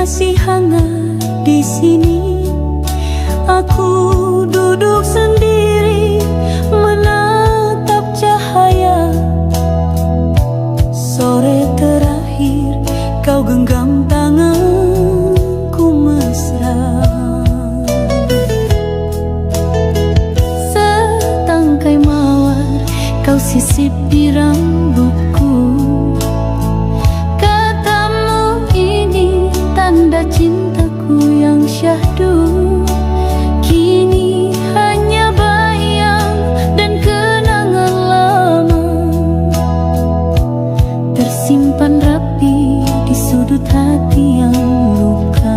masih hangat di sini. Aku duduk sendiri menatap cahaya. Sore terakhir kau genggam tanganku mesra. Setangkai mawar kau sisip di rambutku. Katamu ini tanda cintaku yang syahdu. Kini hanya bayang dan kenangan lama tersimpan rapi di sudut hati yang luka.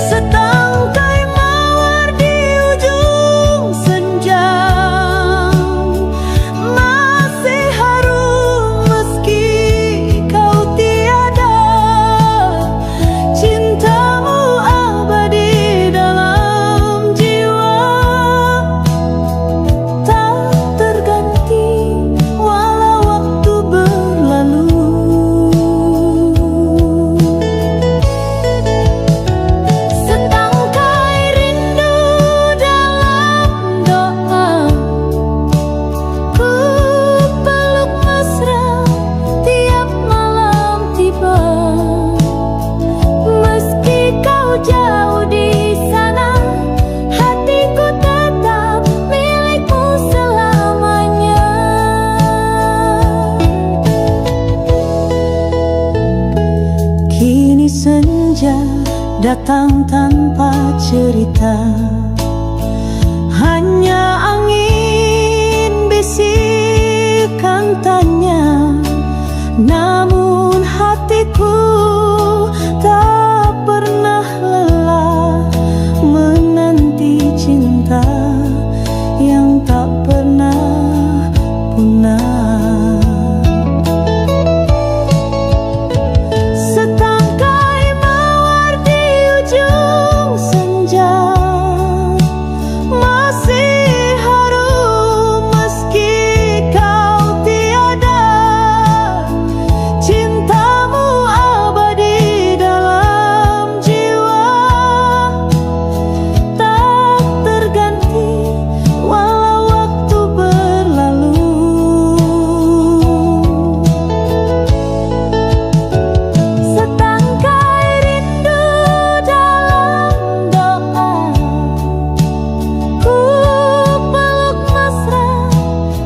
Setangkai mawar di ujung senja masih harum meski kau tiada. Cintamu abadi dalam jiwa, tak terganti walau waktu berlalu. Setangkai rindu dalam doa, ku peluk mesra tiap malam tiba. Meski kau jauh di sana, hatiku tetap milikmu selamanya. Kini senja datang tanpa cerita, hanya angin bisikan tanya. Namun hatiku tak pernah lelah menanti cinta yang tak pernah punah. Setangkai mawar di ujung senja masih harum meski kau tiada. Cintamu abadi dalam jiwa, tak terganti walau waktu berlalu. Setangkai rindu dalam doa, ku peluk mesra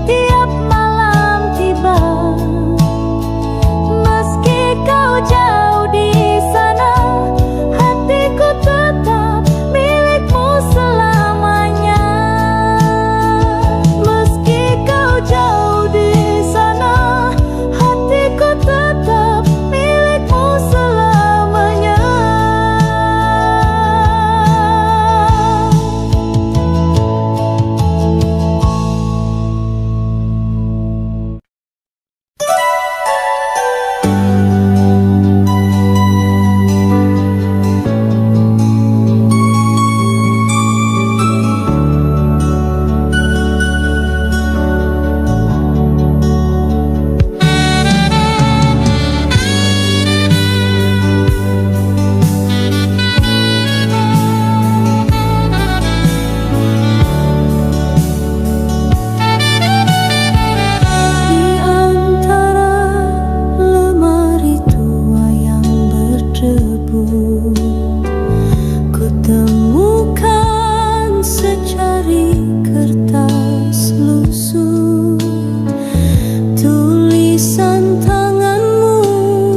tiap malam tiba. Meski kau jauh di sana, hatiku tetap milikmu selamanya. Meski kau jauh di sana, hatiku tetap milikmu selamanya. Di antara lemari tua yang berdebu, ku temukan secari kertas lusuh. Tulisan tanganmu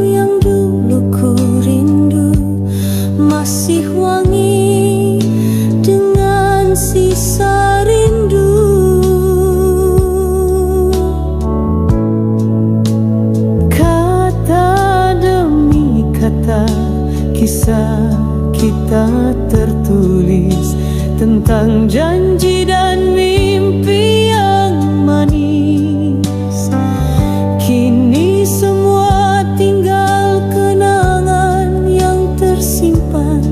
yang dulu ku rindu masih wangi dengan sisa rindu. Kata demi kata kisah kita tertulis tentang janji dan mimpi yang manis. Kini semua tinggal kenangan yang tersimpan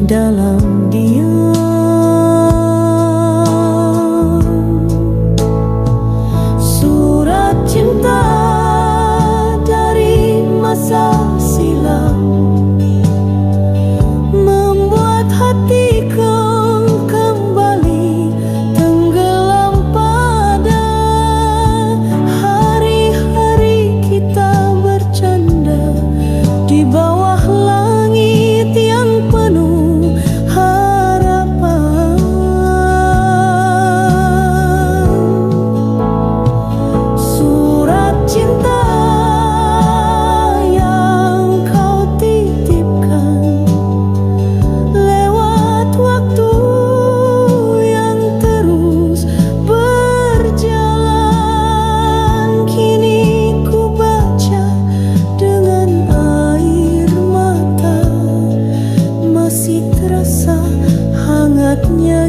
dalam diam. Surat cinta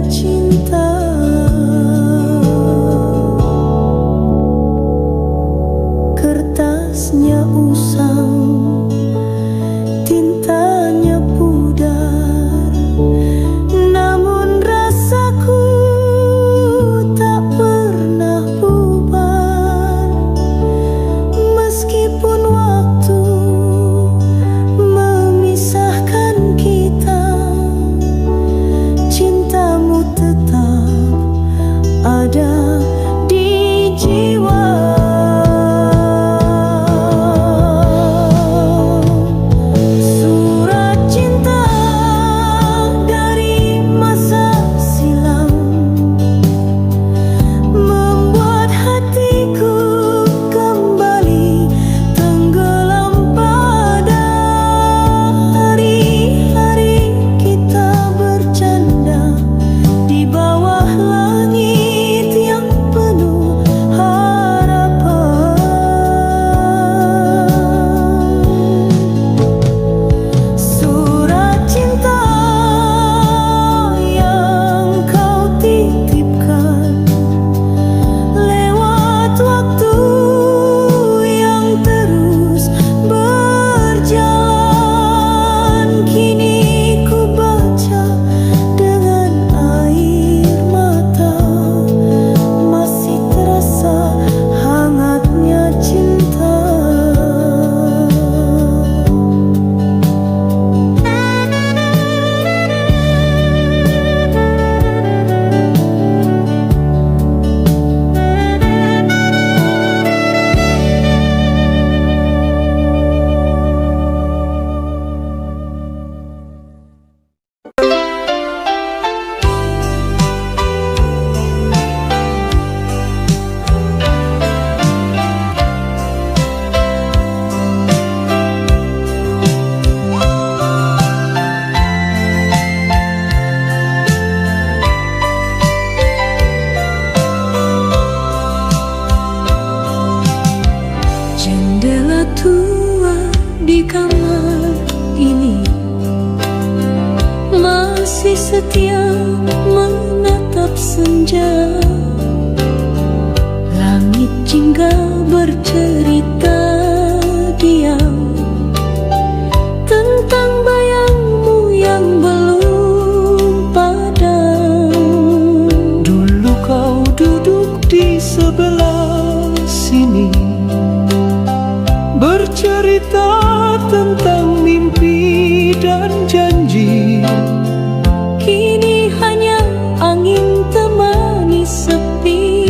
cinta. Kertasnya usang, tintanya pudar, namun rasaku tak pernah bubar. Meskipun waktu memisahkan kita, cintamu tetap ada di jiwa. Jendela tua di kamar ini masih setia menatap senja. Langit jingga bercerita diam tentang bayangmu yang belum padam. Dulu kau duduk di sebelah sini, bercerita tentang mimpi dan janji. Kini hanya angin temani sepi,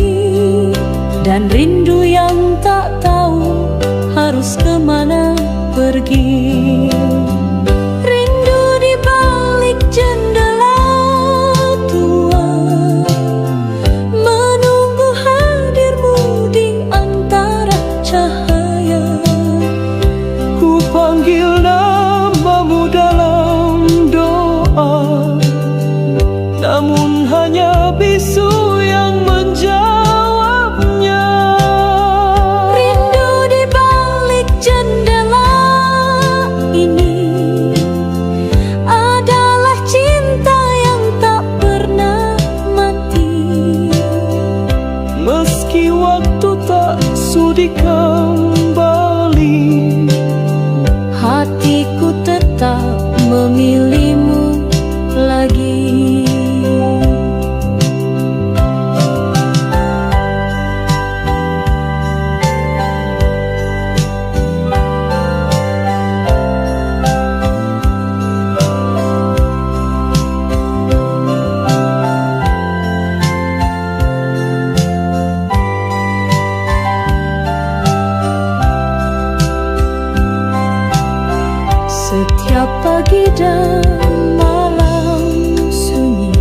dan rindu yang tak tahu harus kemana pergi. Rindu di balik jendela tua, menunggu hadirmu di antara cahaya. Panggil namamu dalam doa, namun hanya bisu yang menjawabnya. Rindu di balik jendela ini adalah cinta yang tak pernah mati. Meski waktu tak sudi kembali, hatiku tetap memilihmu lagi. Setiap pagi dan malam sunyi,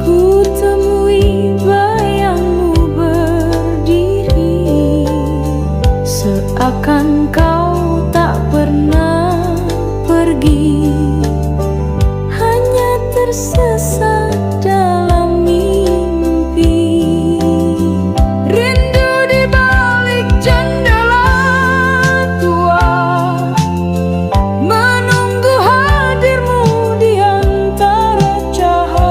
ku temui bayangmu berdiri, seakan kau tak pernah pergi, hanya tersesat dalam mimpi. Rindu di balik jendela tua, menunggu hadirmu di antara cahaya.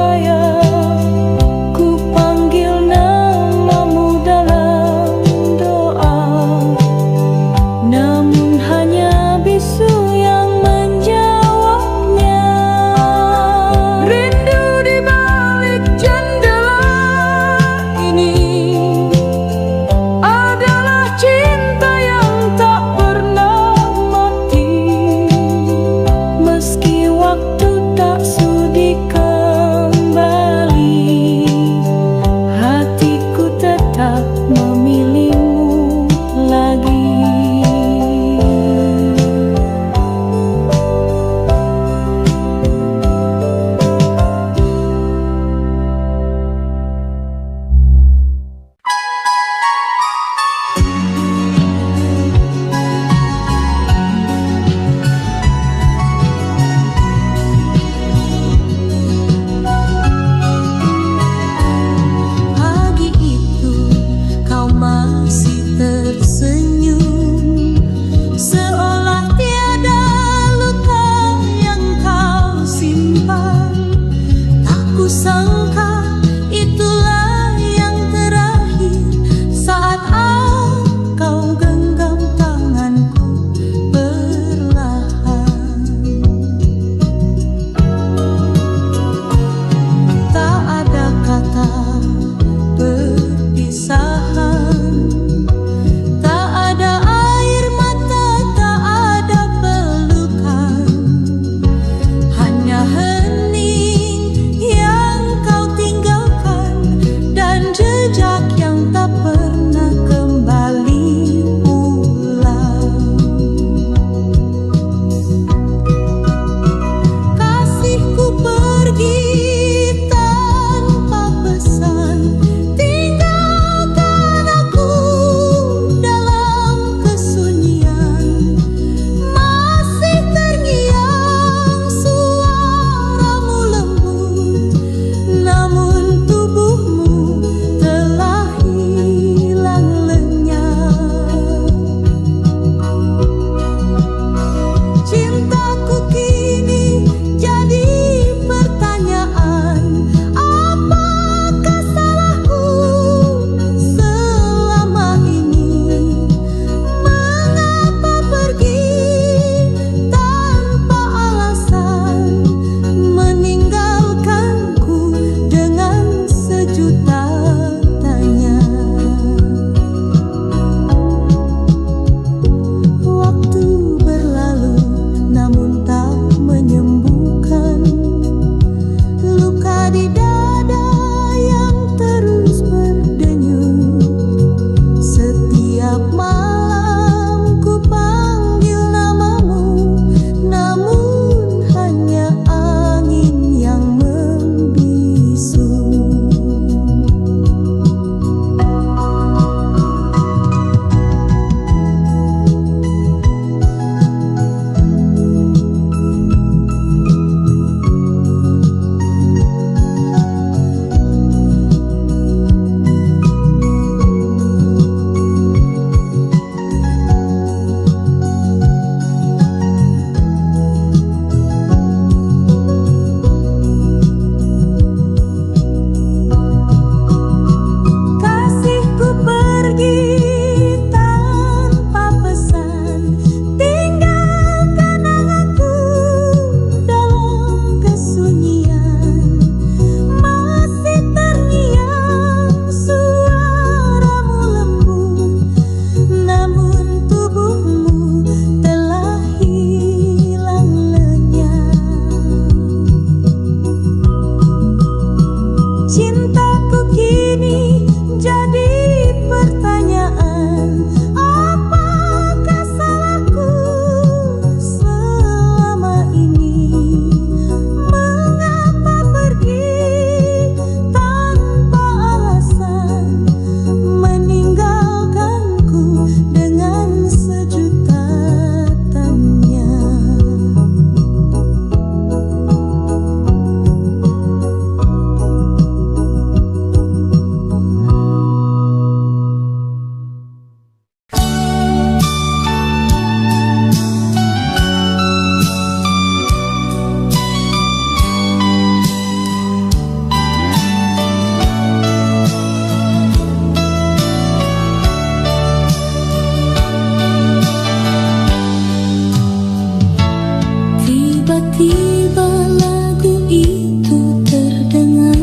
tiba-tiba lagu itu terdengar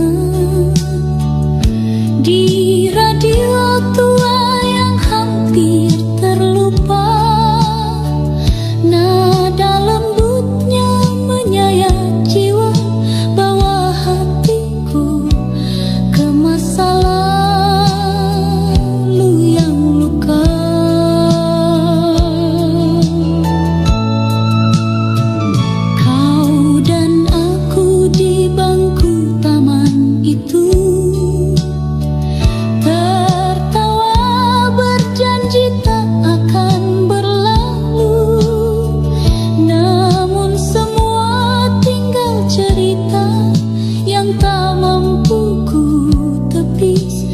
di radio tua yang hampir terlupa. Nada lembutnya menyayat jiwa, bawa hatiku ke masa lalu yang luka. Kau dan aku di bangku taman itu tertawa berjanji tak akan berlalu, namun semua tinggal cerita yang tak mampu ku tepis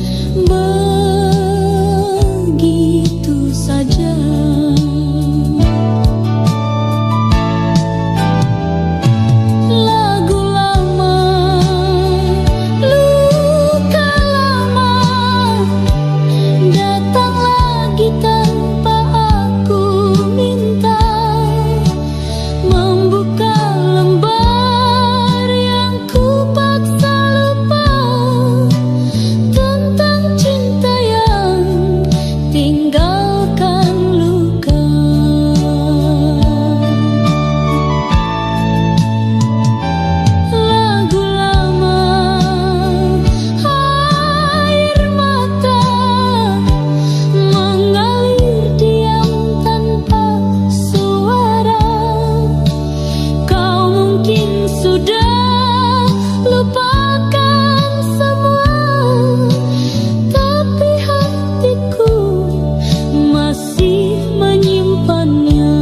begitu saja. Lagu lama, luka lama, datang lagi tanpa aku minta, membuka lembar yang ku paksa lupa, tentang cinta yang tinggalkan luka. Lagu lama, air mata mengalir diam tanpa suara. Kau mungkin sudah lupakan semua, tapi hatiku masih menyimpannya.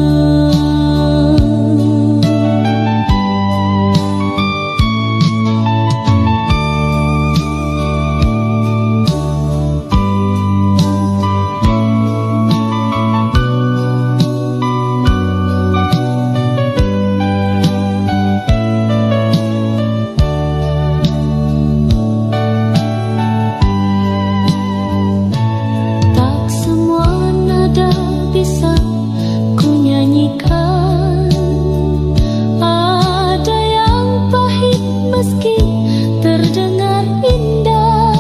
Tak semua nada bisa ku nyanyikan, ada yang pahit meski terdengar indah.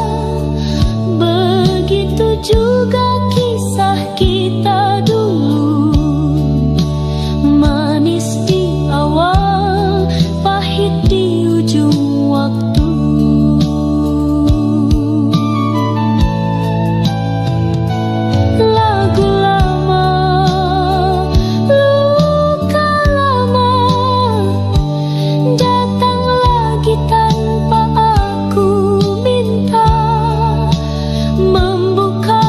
Begitu juga kisah kita dulu, manis di awal, pahit di ujung waktu. Lagu lama, luka lama, datang lagi tanpa aku minta, membuka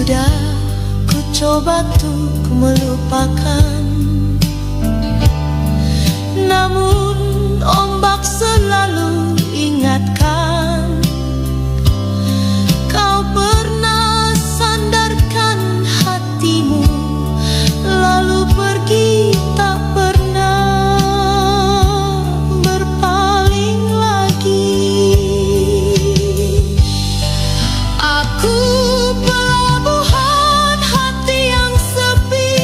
Sudah ku coba untuk melupakan, namun ombak selalu ingatkan. Kau pernah sandarkan hatimu, lalu pergi tak pernah berpaling lagi. Aku pelabuhan hati yang sepi,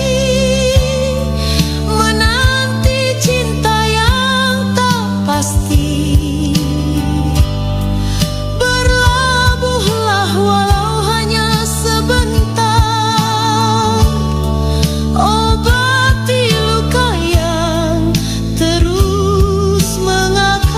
menanti cinta yang tak pasti. Berlabuhlah walau hanya sebentar, obati luka yang terus mengakar.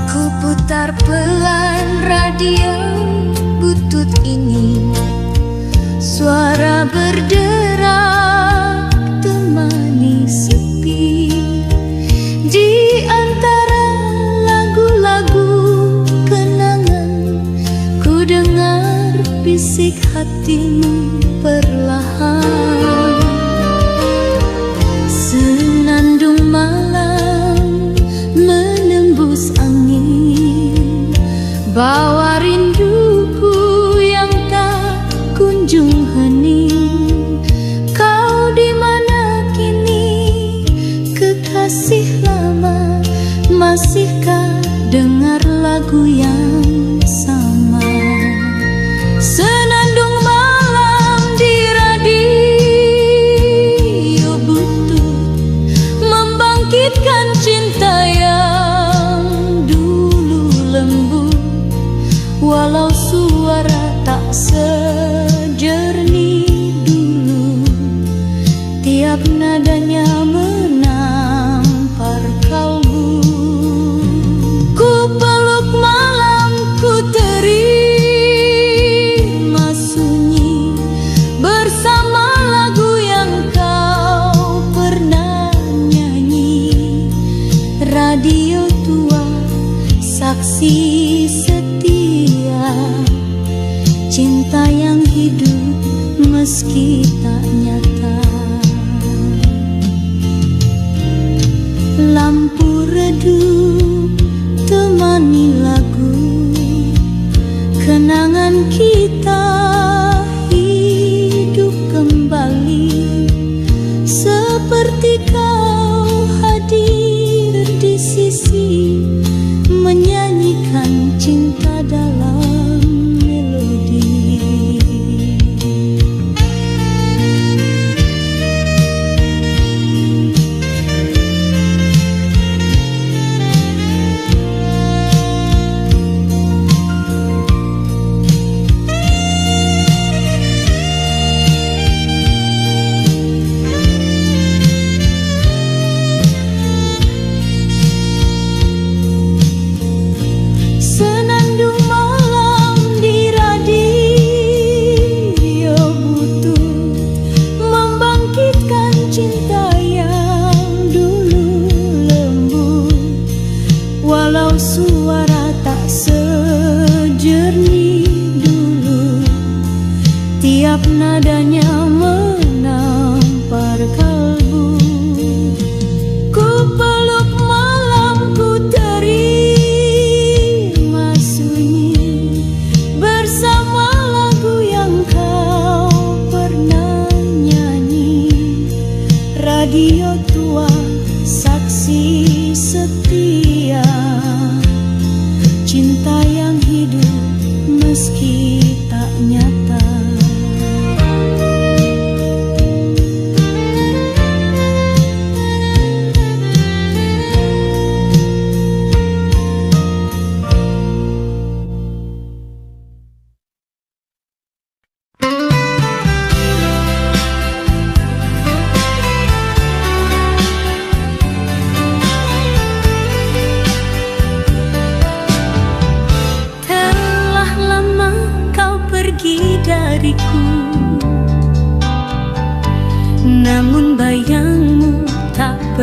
Ku putar pelan radio butut ini, suara berderak temani sepi. Di antara lagu-lagu kenangan, ku dengar bisik hatimu perlahan. Senandung malam menembus angin, bawa rinduku yang tak kunjung hening. Kau di mana kini, kekasih lama? Masihkah dengar lagu yang sama? Senandung malam di radio butut, membangkitkan cinta yang dulu lembut. Walau suara tak sejernih dulu, tiap nadanya menampar kalbu. Ku peluk malam, ku terima sunyi bersama lagu yang kau pernah nyanyi. Radio tua, saksi setia, cinta yang hidup meski tak nyata. Lampu redup temani lagu, kenangan kita hidup kembali. Seperti kau hadir di sisi, menyanyikan cinta dalam melodi.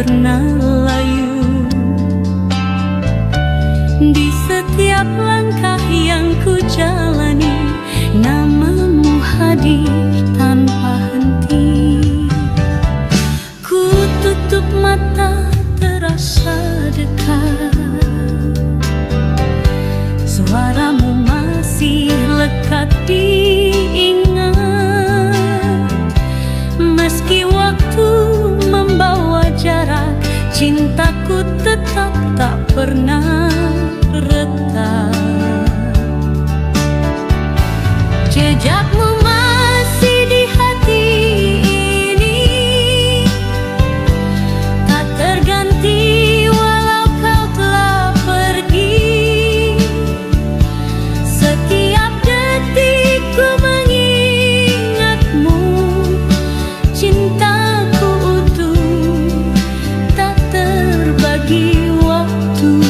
pernah layu. Di setiap langkah yang ku jalani, namamu hadir tanpa henti. Ku tutup mata terasa dekat, suaramu masih lekat diingat. Meski waktu membawa jarak, cintaku tetap tak pernah retak. Jejakmu masih di hati ini, tak terganti walau kau telah pergi. Setiap detik ku mengingatmu, cintaku utuh, tak terbagi waktu.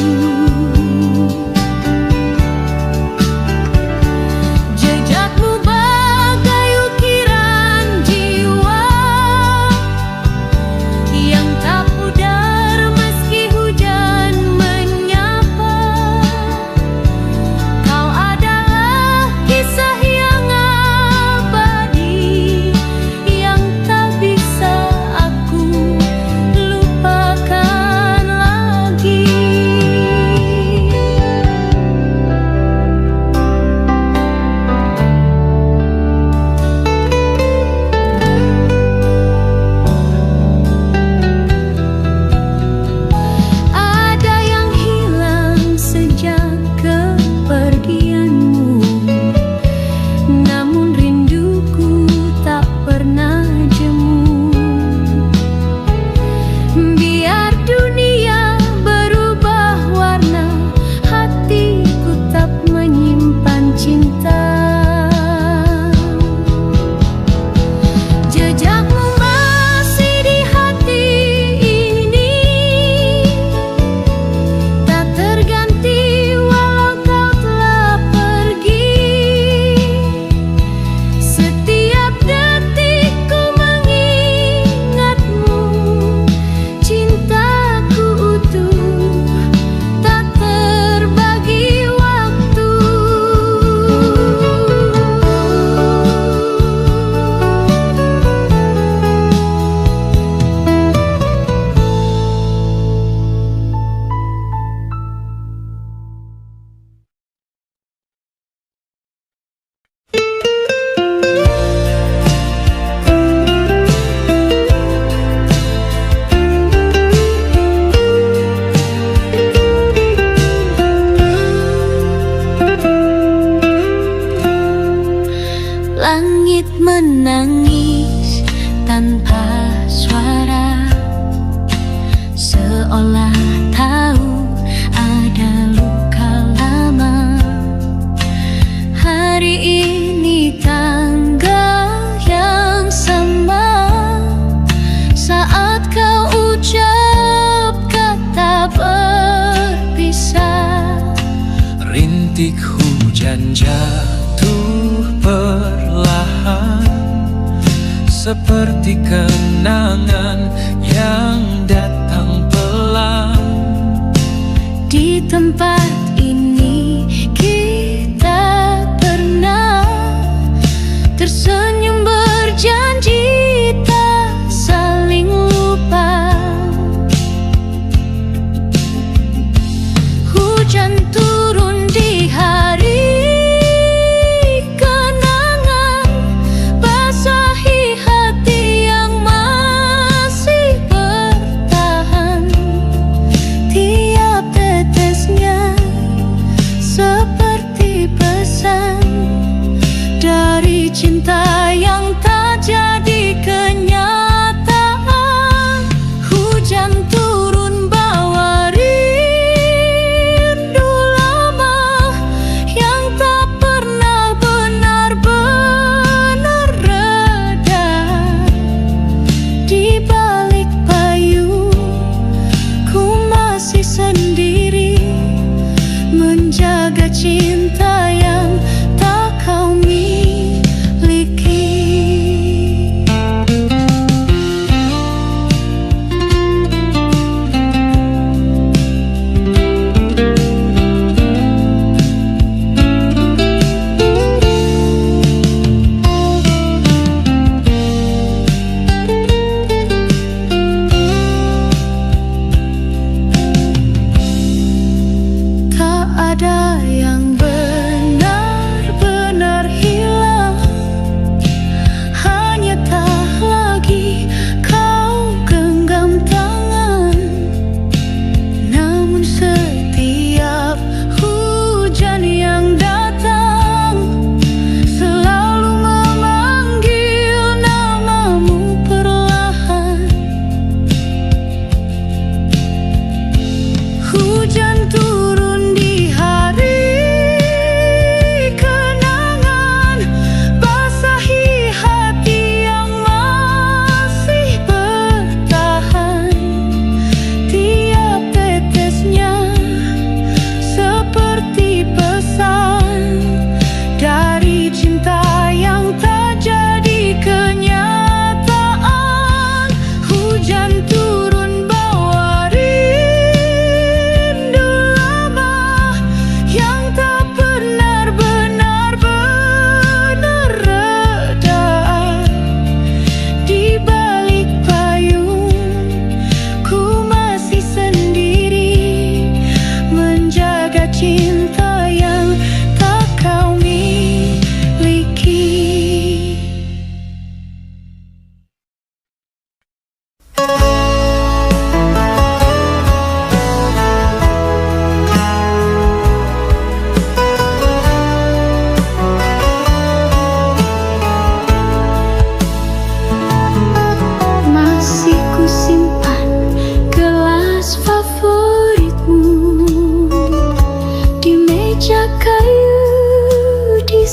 Jejakmu bagai ukiran jiwa yang tak pudar meski hujan menyapa. Kau adalah kisah yang abadi yang tak bisa aku lupakan lagi. Ada yang hilang sejak kepergianmu, namun rinduku tak pernah jemu. Biar dunia berubah warna, hatiku tetap menyimpan cinta. Jejakmu masih di hati ini, tak terganti walau kau telah pergi. Setiap detik ku mengingatmu, cintaku utuh, tak terbagi waktu. Langit menangis tanpa suara, seolah tahu ada luka lama. Hari ini tanggal yang sama, saat kau ucap kata berpisah. Rintik hujan jatuh perlahan, seperti kenangan yang datang pelan. Di tempat ini kita pernah tersenyum berjanji tak saling lupa. Hujan turun di hari kenangan, basahi hati yang masih bertahan. Tiap tetesnya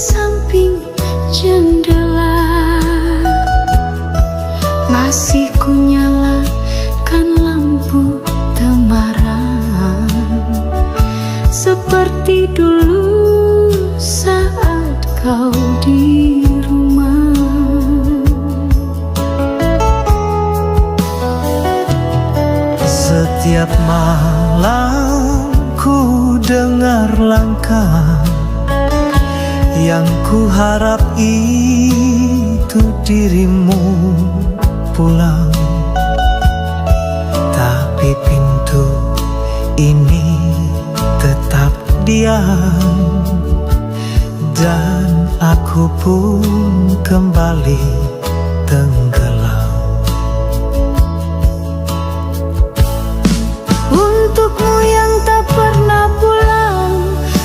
samping jendela, masih ku nyalakan lampu temaram, seperti dulu saat kau di rumah. Setiap malam ku dengar langkah, yang ku harap itu dirimu pulang. Tapi pintu ini tetap diam, dan aku pun kembali tenggelam. Untukmu yang tak pernah pulang,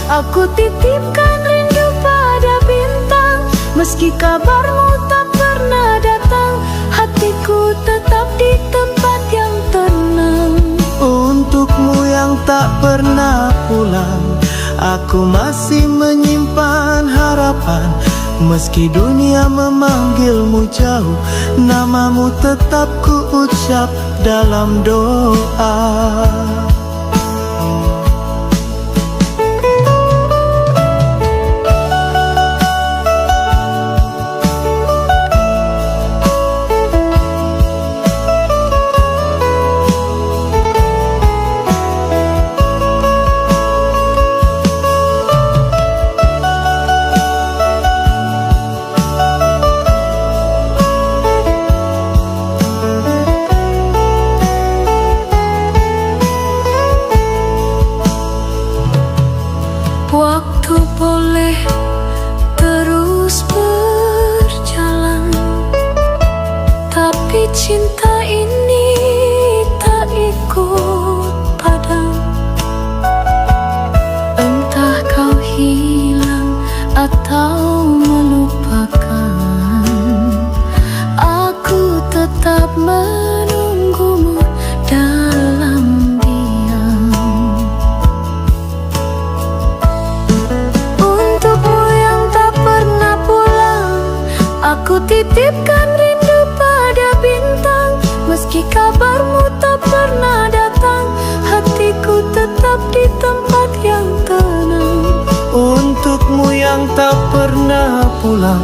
aku titipkan rindu pada bintang. Meski kabarmu tak pernah datang, hatiku tetap di tempat yang tenang. Untukmu yang tak pernah pulang, aku masih menyimpan harapan. Meski dunia memanggilmu jauh, namamu tetap ku ucap dalam doa. Waktu boleh terus berjalan, tapi cinta ini tak ikut padam. Entah kau hilang atau melupakan, aku tetap menunggumu dalam diam. Aku titipkan rindu pada bintang. Meski kabarmu tak pernah datang, hatiku tetap di tempat yang tenang. Untukmu yang tak pernah pulang,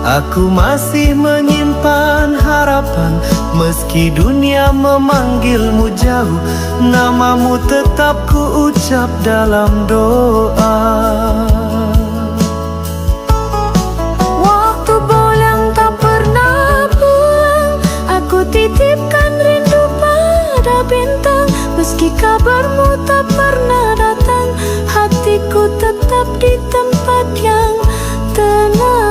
aku masih menyimpan harapan. Meski dunia memanggilmu jauh, namamu tetap ku ucap dalam doa. Titipkan rindu pada bintang. Meski kabarmu tak pernah datang, hatiku tetap di tempat yang tenang.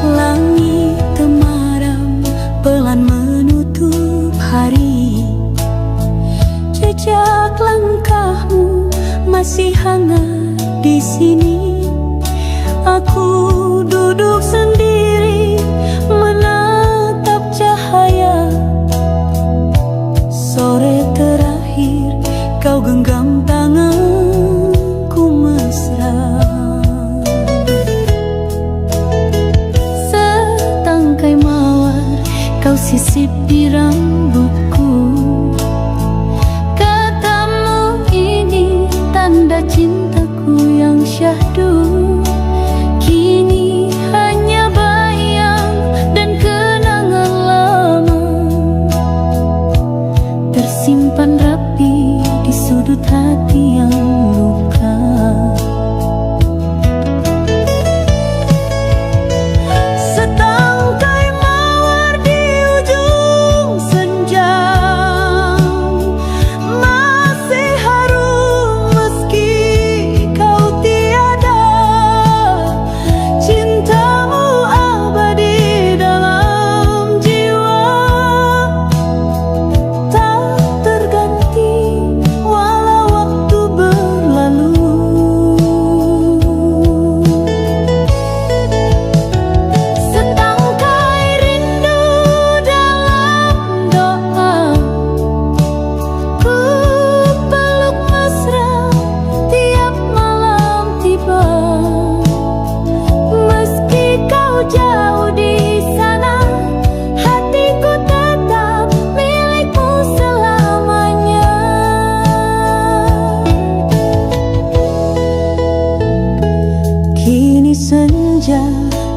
Langit temaram pelan menutup hari, jejak langkahmu masih hangat di sini. Aku duduk sendiri menatap cahaya. Sore terakhir kau genggam tanganku mesra. Setangkai mawar kau sisip di rambutku. Katamu ini tanda cintaku yang syahdu. Kini hanya bayang dan kenangan lama tersimpan rapi di sudut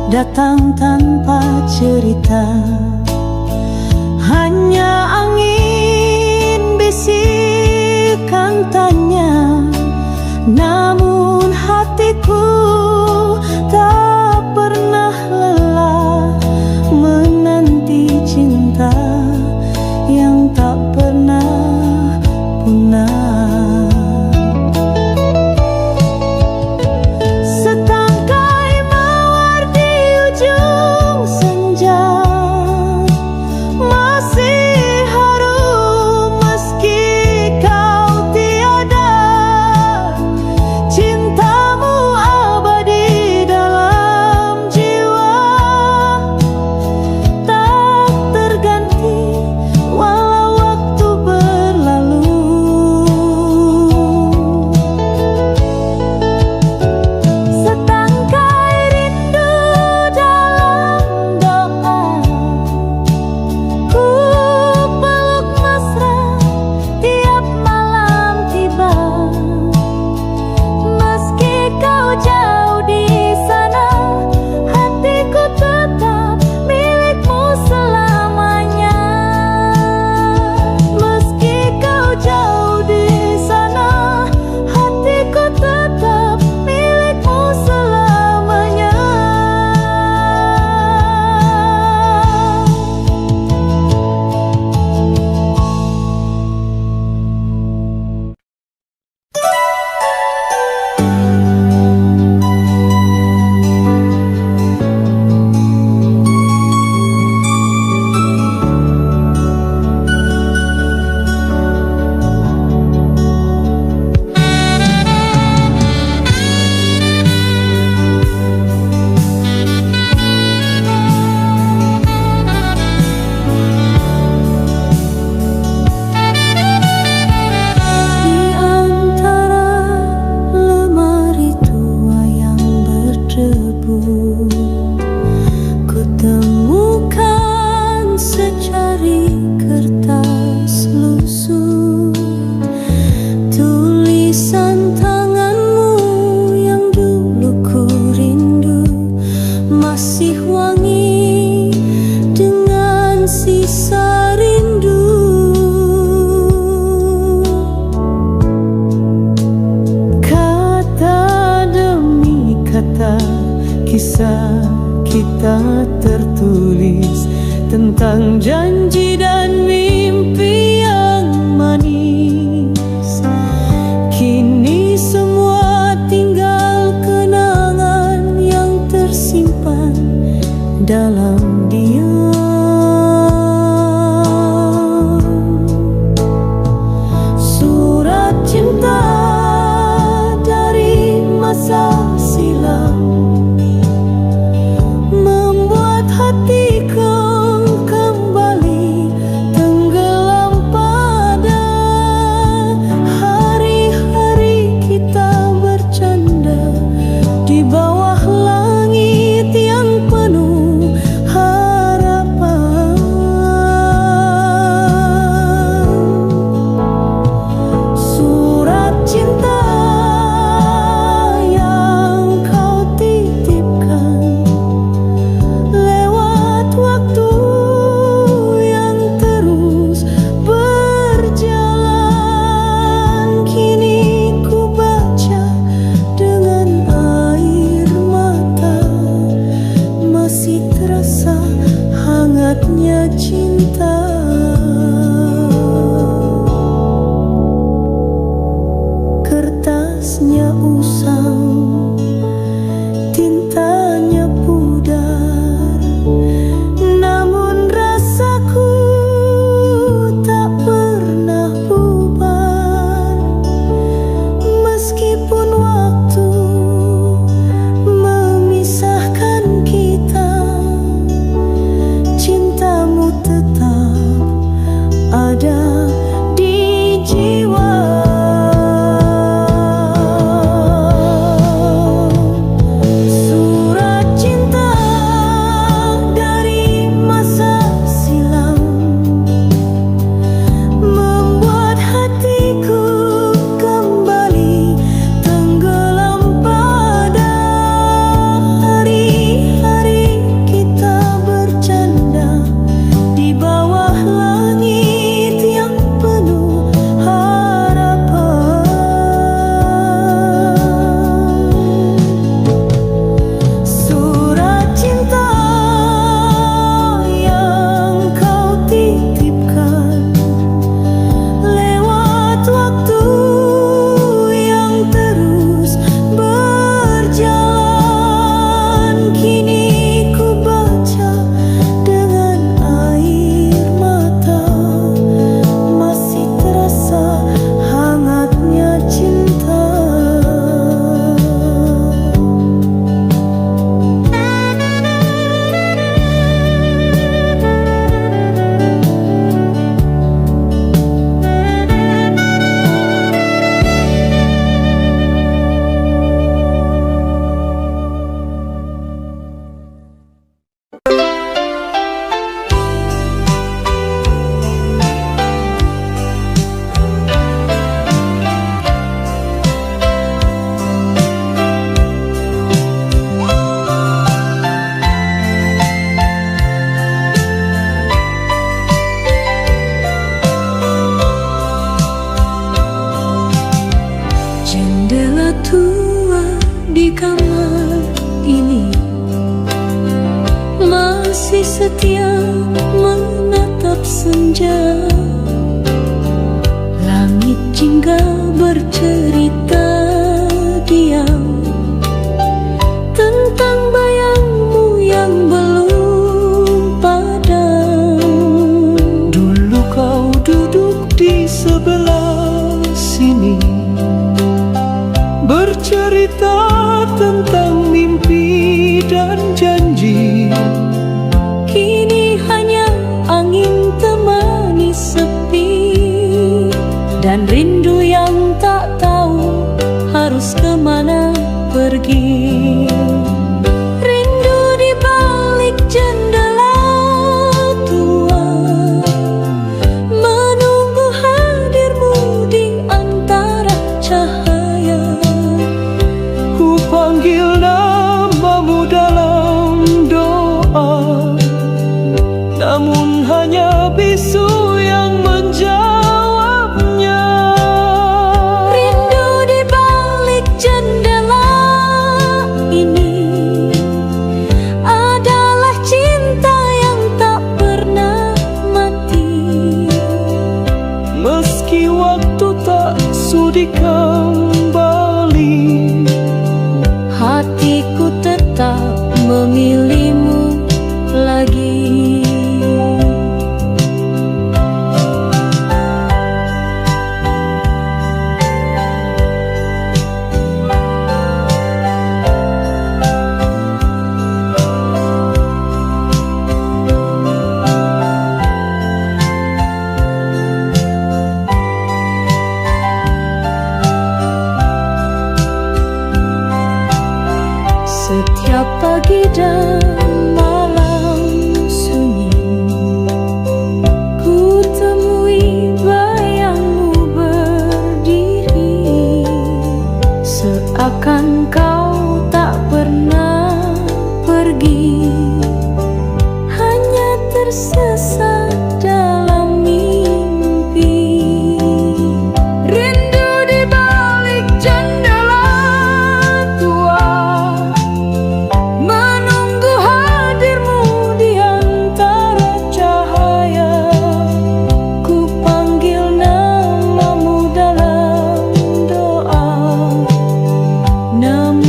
datang tanpa cerita. Hanya angin bisikan tanya, namun hatiku tak pernah lelah menanti cinta yang tak pernah punah. Kisah kita tertulis tentang janji dan mimpi yang manis. Kini semua tinggal kenangan yang tersimpan dalam diam. Surat cinta dari masa silam hatiku kembali tenggelam pada hari-hari kita bercanda di bawah langit yang penuh harapan. Surat cinta yang kau kamar ini, masih setia menatap senja. Langit jingga bercerita diam tentang bayangmu yang belum padam. Dulu kau duduk di sebelah sini, bercerita tentang mimpi dan janji. Kini hanya angin temani sepi, dan rindu yang tak tahu harus kemana pergi. Rindu di balik jendela tua, menunggu hadirmu di antara cahaya. Ku panggil namamu dalam doa, namun hanya bisu yang menjawabnya. Rindu di balik jendela ini adalah cinta yang tak pernah mati. Meski waktu tak sudi kembali, Hatiku tetap memilihmu lagi. Setiap pagi dan malam sunyi, ku temui bayangmu berdiri, seakan kau tak pernah pergi, hanya tersesat dalam mimpi. Rindu di balik jendela tua, menunggu hadirmu di antara cahaya. Ku panggil namamu dalam doa, namun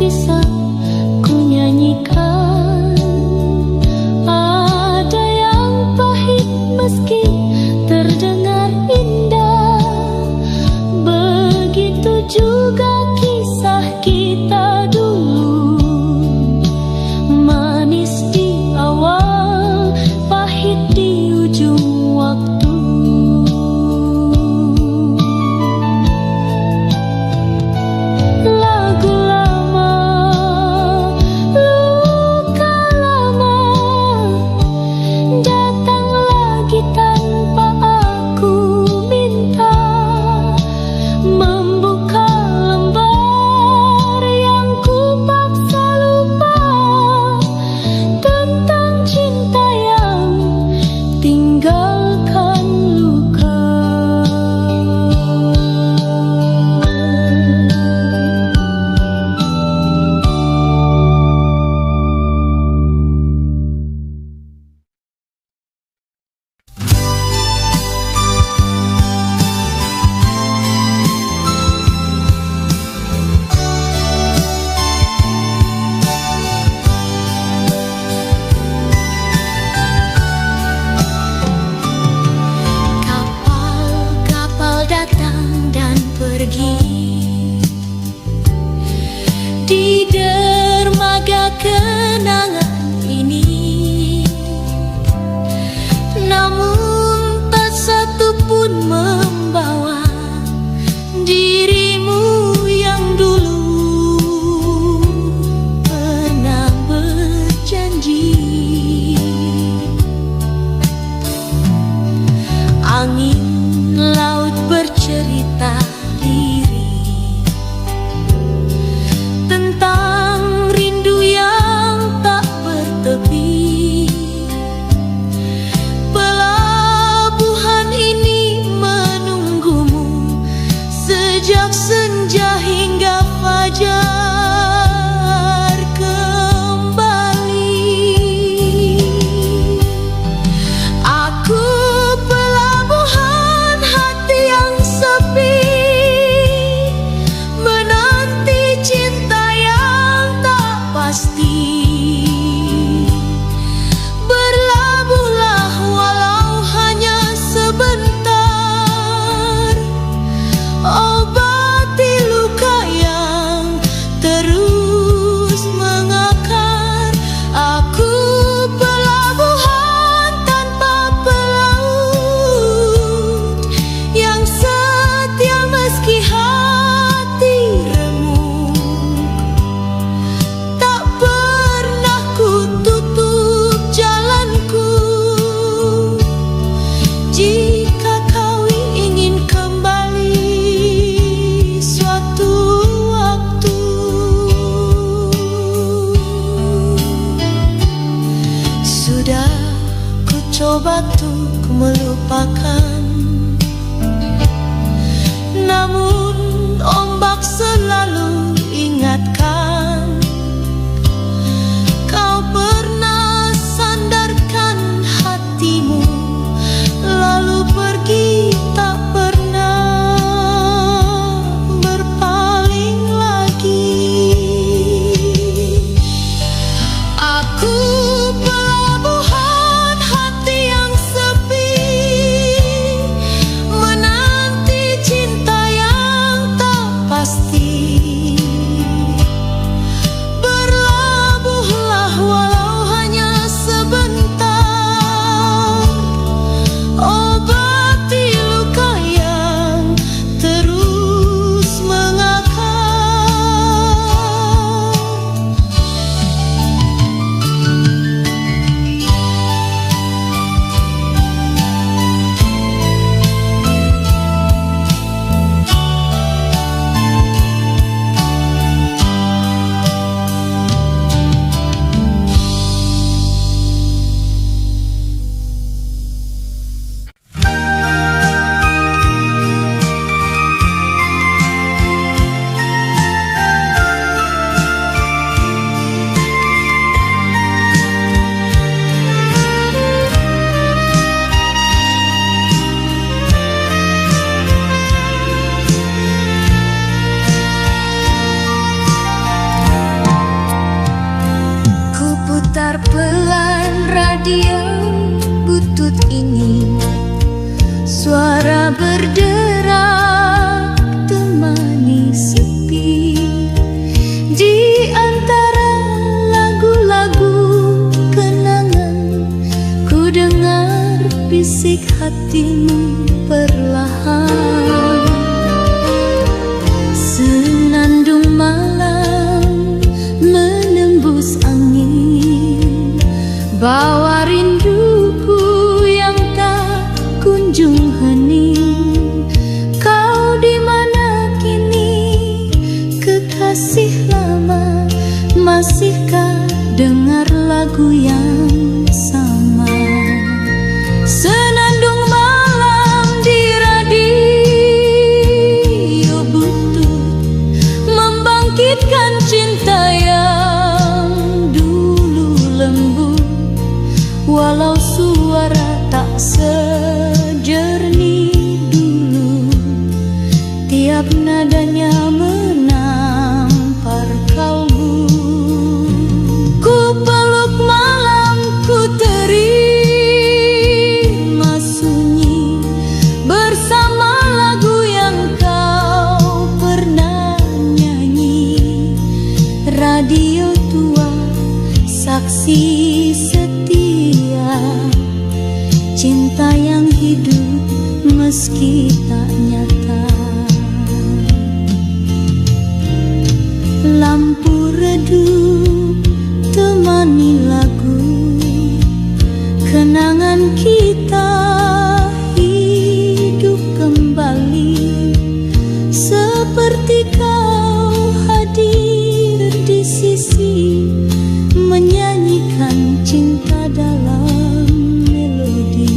bisa ku nyanyikan. Ada yang pahit meski terdengar indah. Begitu juga kisah kita dulu, manis di awal, pahit di ujung waktu. Lagu lama, luka lama, datang lagi tanpa aku minta, membuka lembar yang ku paksa lupa, tentang cinta yang tinggalkan luka. Kapal-kapal datang dan pergi di dermaga kenangan ini, namun tak satu pun membawa dirimu yang dulu pernah berjanji. Angin laut bercerita lirih tentang rindu yang tak bertepi. Pelabuhan ini menunggumu sejak senja hingga fajar kembali. Aku pelabuhan hati yang sepi, menanti cinta yang tak pasti. Berlabuhlah walau hanya sebentar, obati luka yang terus mengakar. Aku pelabuhan tanpa pelaut, yang setia meski hati remuk. Tak pernah ku tutup jalanku jika kau ingin kembali suatu waktu. Sudah ku coba untuk melupakan, namun ombak selalu ingatkan. Kau pernah sandarkan hatimu, lalu pergi tak pernah berpaling lagi. Aku pelabuhan hati yang sepi, bisik hatimu perlahan. Senandung malam menembus angin, bawa rinduku yang tak kunjung hening. Kau di mana kini, kekasih lama? Masihkah dengar lagu yang sama? Senandung malam di radio butut membangkitkan cinta yang dulu lembut, walau suara tak sejernih dulu. Tiap nadanya menampar kalbu. Ku peluk malam, ku terima sunyi bersama lagu yang kau pernah nyanyi. Radio tua, saksi setia, cinta yang hidup meski tak nyata. Lampu redup temani lagu, kenangan kita hidup kembali. Seperti kau hadir di sisi, menyanyikan cinta dalam melodi.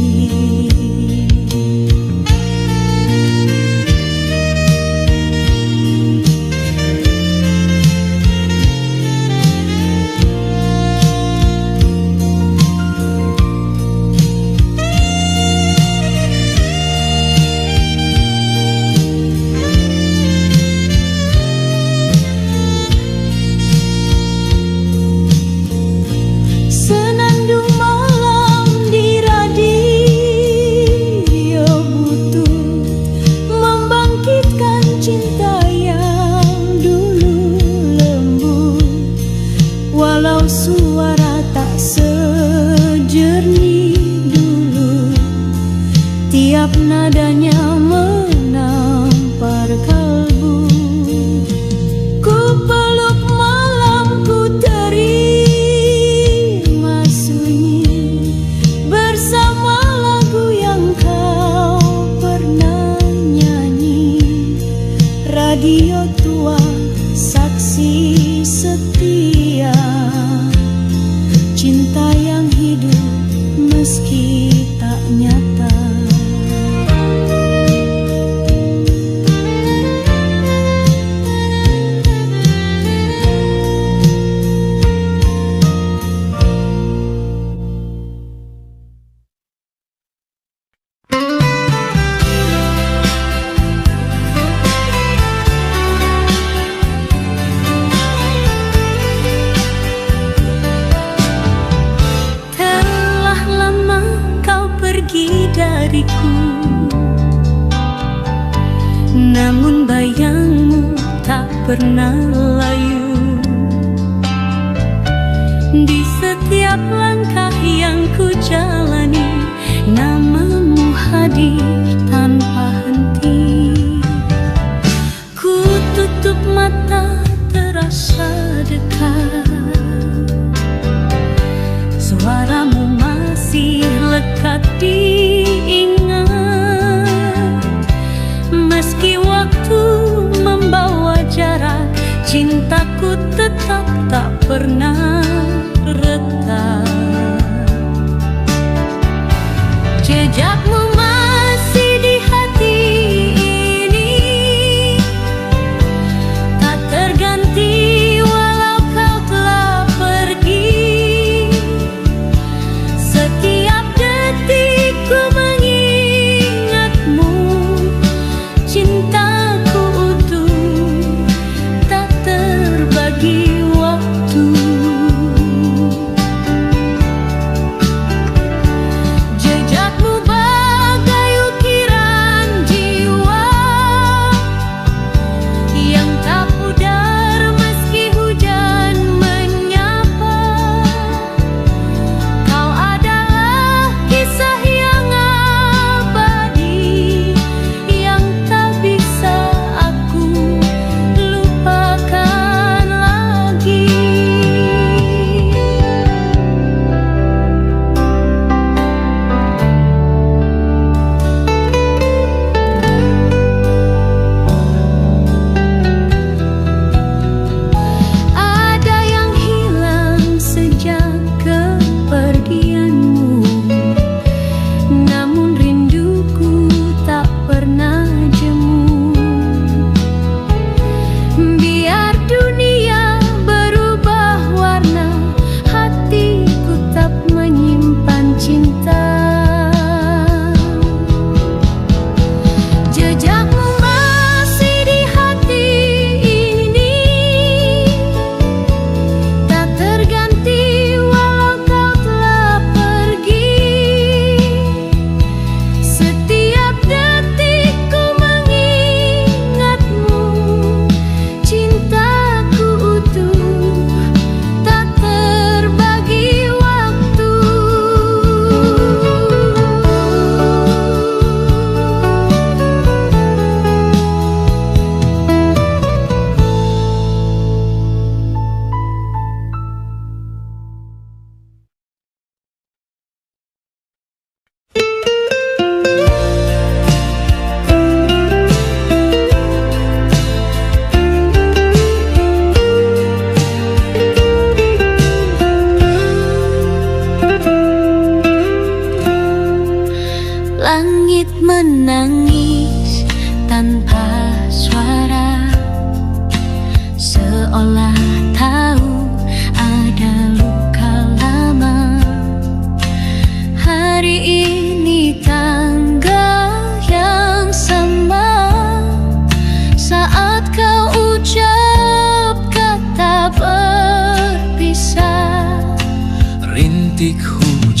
Senandung malam di radio butut membangkitkan cinta yang dulu lembut, walau suara tak sejernih dulu. Tiap nadanya menampar kalbu. Ku peluk malam, ku terima sunyi bersama lagu yang kau pernah nyanyi. Radio tua, saksi setia, cinta yang hidup meski tak nyata. Telah lama kau pergi dariku, namun bayangmu tak pernah layu. Di setiap langkah yang ku jalani, namamu hadir tanpa henti. Ku tutup mata, terasa dekat, suaramu masih lekat diingat. Meski waktu membawa jarak, cintaku tetap tak pernah retak. Jejakmu masih di hati ini, tak terganti walau kau telah pergi. Setiap detik ku mengingatmu, cintaku utuh tak terbagi.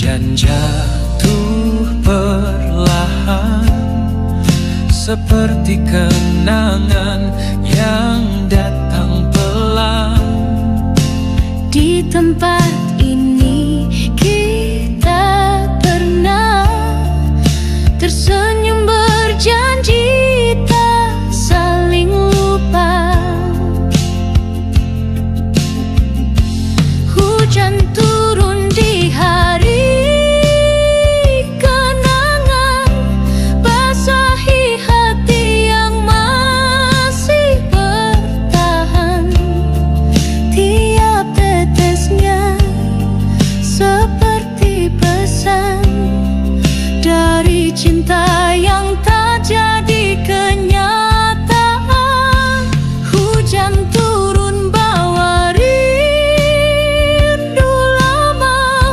hujan jatuh perlahan, seperti kenangan yang datang pelan. Di tempat ini kita pernah tersenyum berjanji tak saling lupa. Hujan turun di hari kenangan, basahi hati yang masih bertahan. Tiap tetesnya seperti pesan dari cinta yang tak jadi kenyataan. Hujan turun bawa rindu lama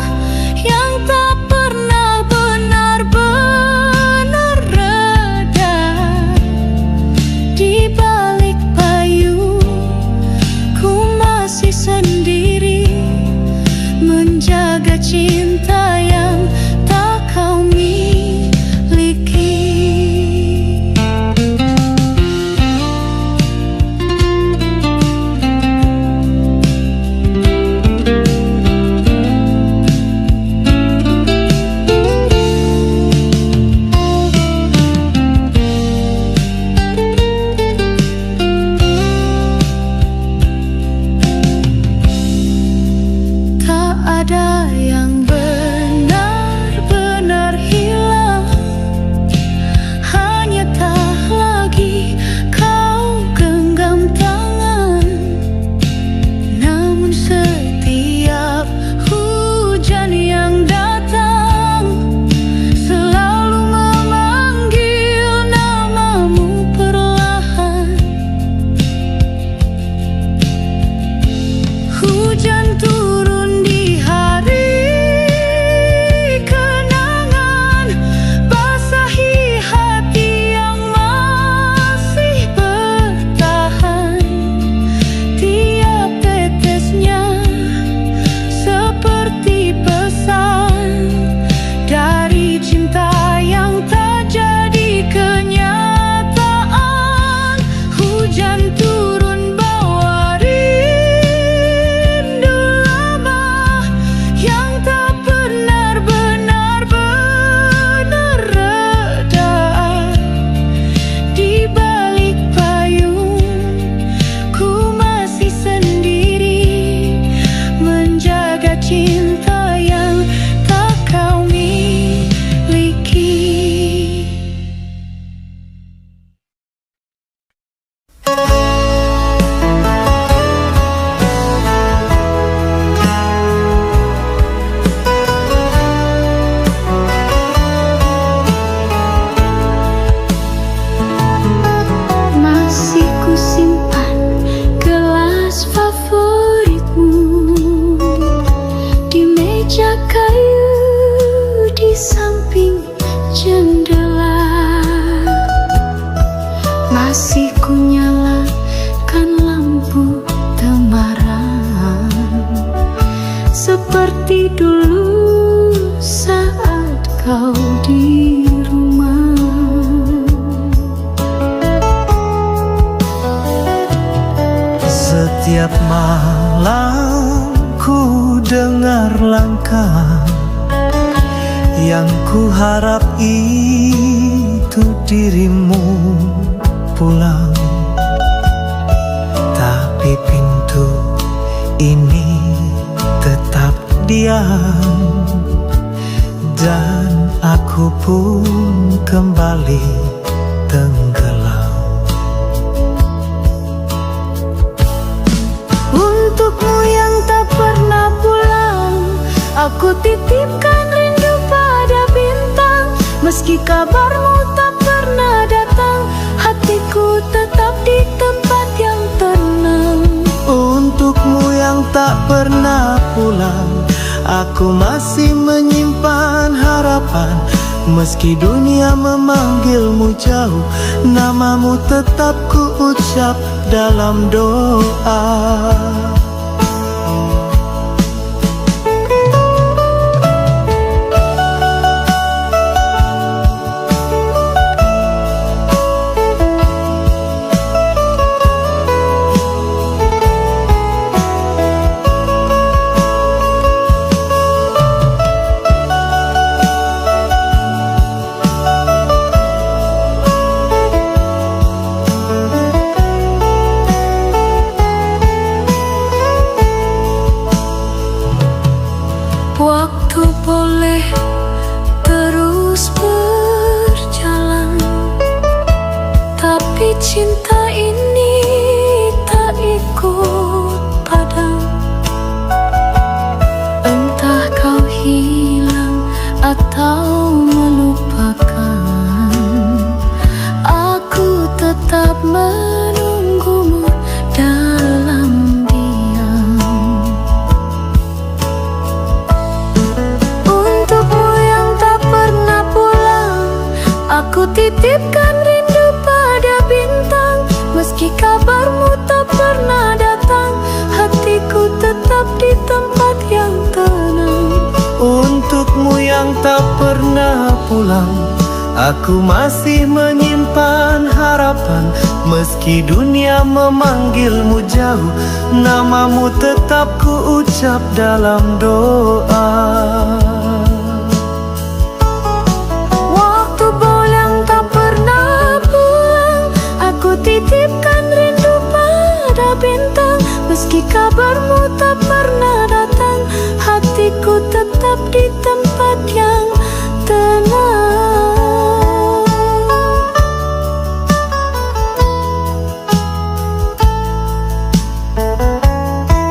yang tak pernah benar-benar reda. Di balik payung ku masih sendiri, menjaga cinta yang tak kau miliki. Tak ada yang benar-benar hilang, hanya tak lagi kau genggam tangan. Namun setiap hujan yang datang selalu memanggil namamu perlahan. Hujan turun di hari kenangan, basahi hati yang masih bertahan. Tiap tetesnya seperti pesan dari cinta yang tak jadi kenyataan. Hujan turun bawa rindu lama yang tak benar-benar reda. Di balik payung ku masih sendiri, menjaga cinta yang tak kau miliki. Masih ku simpan gelas favoritmu di meja kayu di samping jendela. Masih ku nyalakan lampu temaram seperti dulu saat kau di rumah. Setiap malam ku dengar langkah, yang ku harap itu dirimu pulang. Tapi pintu ini tetap diam, dan aku pun kembali tenggelam. Untukmu yang tak pernah pulang, aku titipkan rindu pada bintang. Meski kabarmu tak pernah datang, hatiku tetap di tempat yang tenang. Untukmu yang tak pernah pulang, aku masih menyimpan harapan. Meski dunia memanggilmu jauh, namamu tetap ku ucap dalam doa. pulang, aku masih menyimpan harapan. Meski dunia memanggilmu jauh, namamu tetap ku ucap dalam doa. Waktu bolang tak pernah pulang, aku titipkan rindu pada bintang. Meski kabarmu tak pernah datang, hatiku tetap ditemani